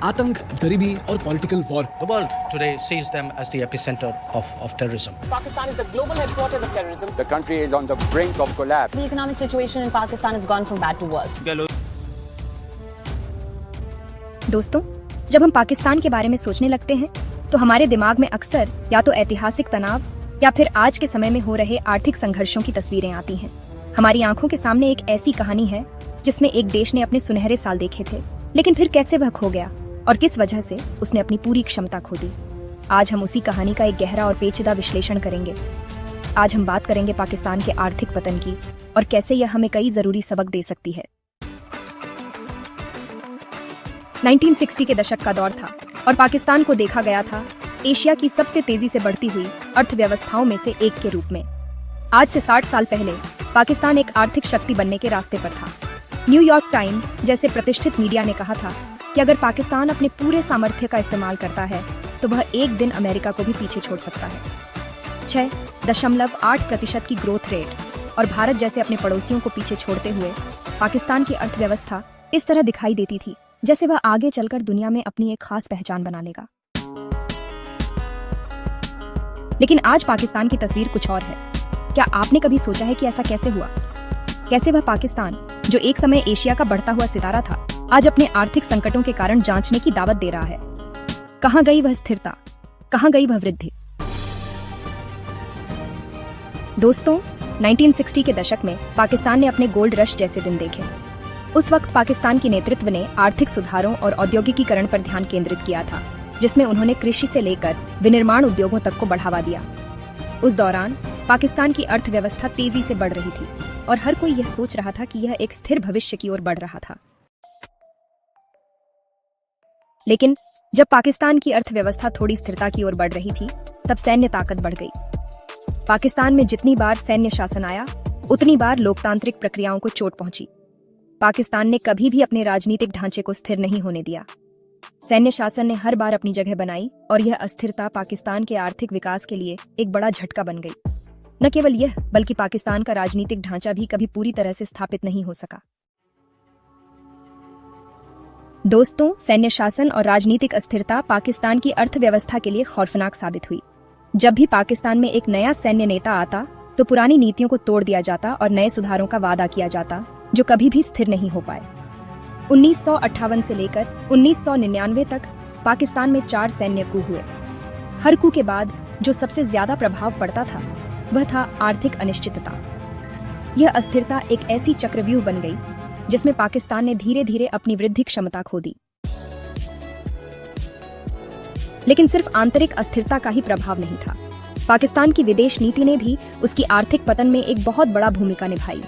आतंक, गरीबी और political war. The world today sees them as the epicenter of terrorism. Pakistan is the global headquarters of terrorism. The country is on the brink of collapse. The economic situation in Pakistan has gone from bad to worse. दोस्तों, जब हम पाकिस्तान के बारे में सोचने लगते हैं तो हमारे दिमाग में अक्सर या तो ऐतिहासिक तनाव या फिर आज के समय में हो रहे आर्थिक संघर्षों की तस्वीरें आती हैं। हमारी आंखों के सामने एक ऐसी कहानी है जिसमें एक देश ने अपने सुनहरे साल देखे थे, लेकिन फिर कैसे वह खो गया और किस वजह से उसने अपनी पूरी क्षमता खो दी। आज हम उसी कहानी का एक गहरा और पेचीदा विश्लेषण करेंगे। आज हम बात करेंगे पाकिस्तान के आर्थिक पतन की और कैसे यह हमें कई जरूरी सबक दे सकती है। 1960 के दशक का दौर था और पाकिस्तान को देखा गया था एशिया की सबसे तेजी से बढ़ती हुई अर्थव्यवस्थाओं में से एक के रूप में। आज से 60 साल पहले पाकिस्तान एक आर्थिक शक्ति बनने के रास्ते पर था। न्यूयॉर्क टाइम्स जैसे प्रतिष्ठित मीडिया ने कहा था कि अगर पाकिस्तान अपने पूरे सामर्थ्य का इस्तेमाल करता है तो वह एक दिन अमेरिका को भी पीछे छोड़ सकता है। 6.8% की ग्रोथ रेट और भारत जैसे अपने पड़ोसियों को पीछे छोड़ते हुए पाकिस्तान की अर्थव्यवस्था इस तरह दिखाई देती थी जैसे वह आगे चलकर दुनिया में अपनी एक खास पहचान बना लेगा। लेकिन आज पाकिस्तान की तस्वीर कुछ और है। क्या आपने कभी सोचा है कि ऐसा कैसे हुआ? कैसे वह पाकिस्तान, जो एक समय एशिया का बढ़ता हुआ सितारा था, आज अपने आर्थिक संकटों के कारण जांचने की दावत दे रहा है? कहां गई वह स्थिरता? कहां गई वह वृद्धि? दोस्तों, 1960 के दशक में पाकिस्तान ने अपने गोल्ड रश जैसे दिन देखे। उस वक्त पाकिस्तान के नेतृत्व ने आर्थिक सुधारों और औद्योगिकीकरण पर ध्यान केंद्रित किया था, जिसमें उन्होंने कृषि से लेकर विनिर्माण उद्योगों तक को बढ़ावा दिया। उस दौरान पाकिस्तान की अर्थव्यवस्था तेजी से बढ़ रही थी और हर कोई यह सोच रहा था कि यह एक स्थिर भविष्य की ओर बढ़ रहा था। लेकिन जब पाकिस्तान की अर्थव्यवस्था थोड़ी स्थिरता की ओर बढ़ रही थी, तब सैन्य ताकत बढ़ गई। पाकिस्तान में जितनी बार सैन्य शासन आया, उतनी बार लोकतांत्रिक प्रक्रियाओं को चोट पहुंची। पाकिस्तान ने कभी भी अपने राजनीतिक ढांचे को स्थिर नहीं होने दिया। सैन्य शासन ने हर बार अपनी जगह बनाई और यह अस्थिरता पाकिस्तान के आर्थिक विकास के लिए एक बड़ा झटका बन गई। न केवल यह, बल्कि पाकिस्तान का राजनीतिक ढांचा भी कभी पूरी तरह से स्थापित नहीं हो सका। दोस्तों, सैन्य शासन और राजनीतिक अस्थिरता पाकिस्तान की अर्थव्यवस्था के लिए खौफनाक साबित हुई। जब भी पाकिस्तान में एक नया सैन्य नेता आता तो पुरानी नीतियों को तोड़ दिया जाता और नए सुधारों का वादा किया जाता, जो कभी भी स्थिर नहीं हो पाए। 1958 से लेकर 1999 तक पाकिस्तान में 4 सैन्य कू हुए। हर कू के बाद जो सबसे ज्यादा प्रभाव पड़ता था वह था आर्थिक अनिश्चितता। यह अस्थिरता एक ऐसी चक्रव्यूह बन गई जिसमें पाकिस्तान ने धीरे धीरे अपनी वृद्धि क्षमता खो दी। लेकिन सिर्फ आंतरिक अस्थिरता का ही प्रभाव नहीं था। पाकिस्तान की विदेश नीति ने भी उसकी आर्थिक पतन में एक बहुत बड़ा भूमिका निभाई।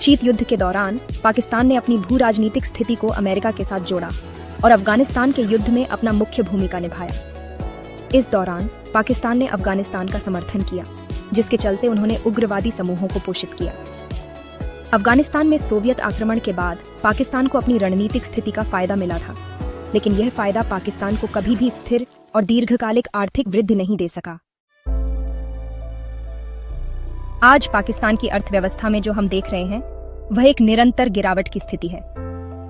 शीत युद्ध के दौरान पाकिस्तान ने अपनी भू राजनीतिक स्थिति को अमेरिका के साथ जोड़ा और अफगानिस्तान के युद्ध में अपना मुख्य भूमिका निभाया। इस दौरान पाकिस्तान ने अफगानिस्तान का समर्थन किया, जिसके चलते उन्होंने उग्रवादी समूहों को पोषित किया। अफगानिस्तान में सोवियत आक्रमण के बाद पाकिस्तान को अपनी रणनीतिक स्थिति का फायदा मिला था, लेकिन यह फायदा पाकिस्तान को कभी भी स्थिर और दीर्घकालिक आर्थिक वृद्धि नहीं दे सका। आज पाकिस्तान की अर्थव्यवस्था में जो हम देख रहे हैं वह एक निरंतर गिरावट की स्थिति है।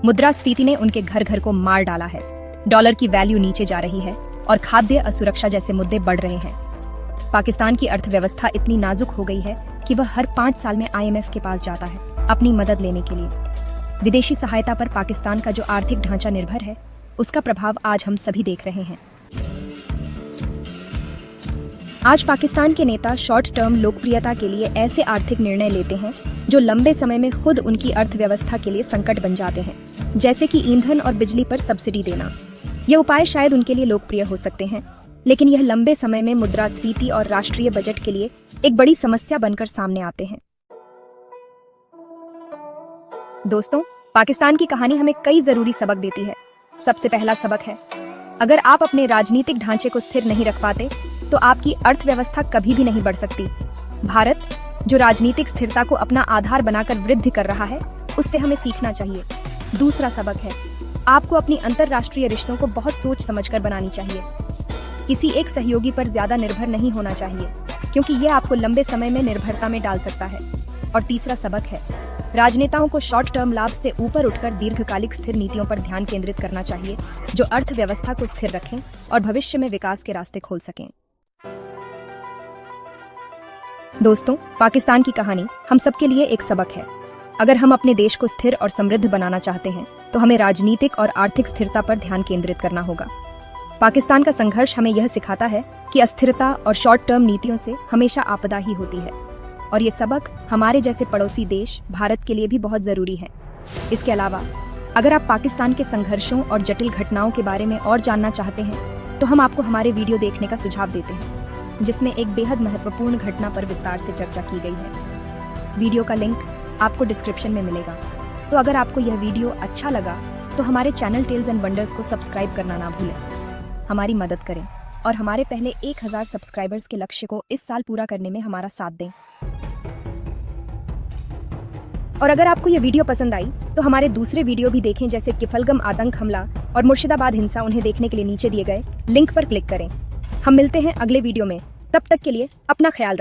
मुद्रास्फीति ने उनके घर घर को मार डाला है। डॉलर की वैल्यू नीचे जा रही है और खाद्य असुरक्षा जैसे मुद्दे बढ़ रहे हैं। पाकिस्तान की अर्थव्यवस्था इतनी नाजुक हो गई है कि वह हर 5 साल में IMF के पास जाता है अपनी मदद लेने के लिए। विदेशी सहायता पर पाकिस्तान का जो आर्थिक ढांचा निर्भर है, उसका प्रभाव आज हम सभी देख रहे हैं। आज पाकिस्तान के नेता शॉर्ट टर्म लोकप्रियता के लिए ऐसे आर्थिक निर्णय लेते हैं जो लंबे समय में खुद उनकी अर्थव्यवस्था के लिए संकट बन जाते हैं, जैसे कि ईंधन और बिजली पर सब्सिडी देना। ये उपाय शायद उनके लिए लोकप्रिय हो सकते हैं, लेकिन यह लंबे समय में मुद्रास्फीति और राष्ट्रीय बजट के लिए एक बड़ी समस्या बनकर सामने आते हैं। दोस्तों, पाकिस्तान की कहानी हमें कई जरूरी सबक देती है। सबसे पहला सबक है, अगर आप अपने राजनीतिक ढांचे को स्थिर नहीं रख पाते तो आपकी अर्थव्यवस्था कभी भी नहीं बढ़ सकती। भारत, जो राजनीतिक स्थिरता को अपना आधार बनाकर वृद्धि कर रहा है, उससे हमें सीखना चाहिए। दूसरा सबक है, आपको अपनी अंतर्राष्ट्रीय रिश्तों को बहुत सोच समझकर बनानी चाहिए। किसी एक सहयोगी पर ज्यादा निर्भर नहीं होना चाहिए, क्योंकि ये आपको लंबे समय में निर्भरता में डाल सकता है। और तीसरा सबक है, राजनेताओं को शॉर्ट टर्म लाभ से ऊपर उठकर दीर्घकालिक स्थिर नीतियों पर ध्यान केंद्रित करना चाहिए, जो अर्थव्यवस्था को स्थिर रखें और भविष्य में विकास के रास्ते खोल सकें। दोस्तों, पाकिस्तान की कहानी हम सबके लिए एक सबक है। अगर हम अपने देश को स्थिर और समृद्ध बनाना चाहते हैं, तो हमें राजनीतिक और आर्थिक स्थिरता पर ध्यान केंद्रित करना होगा। पाकिस्तान का संघर्ष हमें यह सिखाता है कि अस्थिरता और शॉर्ट टर्म नीतियों से हमेशा आपदा ही होती है, और ये सबक हमारे जैसे पड़ोसी देश भारत के लिए भी बहुत जरूरी है। इसके अलावा अगर आप पाकिस्तान के संघर्षों और जटिल घटनाओं के बारे में और जानना चाहते हैं, तो हम आपको हमारे वीडियो देखने का सुझाव देते हैं, जिसमें एक बेहद महत्वपूर्ण घटना पर विस्तार से चर्चा की गई है। वीडियो का लिंक आपको डिस्क्रिप्शन में मिलेगा। तो अगर आपको यह वीडियो अच्छा लगा तो हमारे चैनल टेल्स एंड वंडर्स को सब्सक्राइब करना ना भूलें। हमारी मदद करें और हमारे पहले 1000 सब्सक्राइबर्स के लक्ष्य को इस साल पूरा करने में हमारा साथ दें। और अगर आपको यह वीडियो पसंद आई तो हमारे दूसरे वीडियो भी देखें, जैसे किफलगम आतंक हमला और मुर्शिदाबाद हिंसा। उन्हें देखने के लिए नीचे दिए गए लिंक पर क्लिक करें। हम मिलते हैं अगले वीडियो में। तब तक के लिए अपना ख्याल रखें।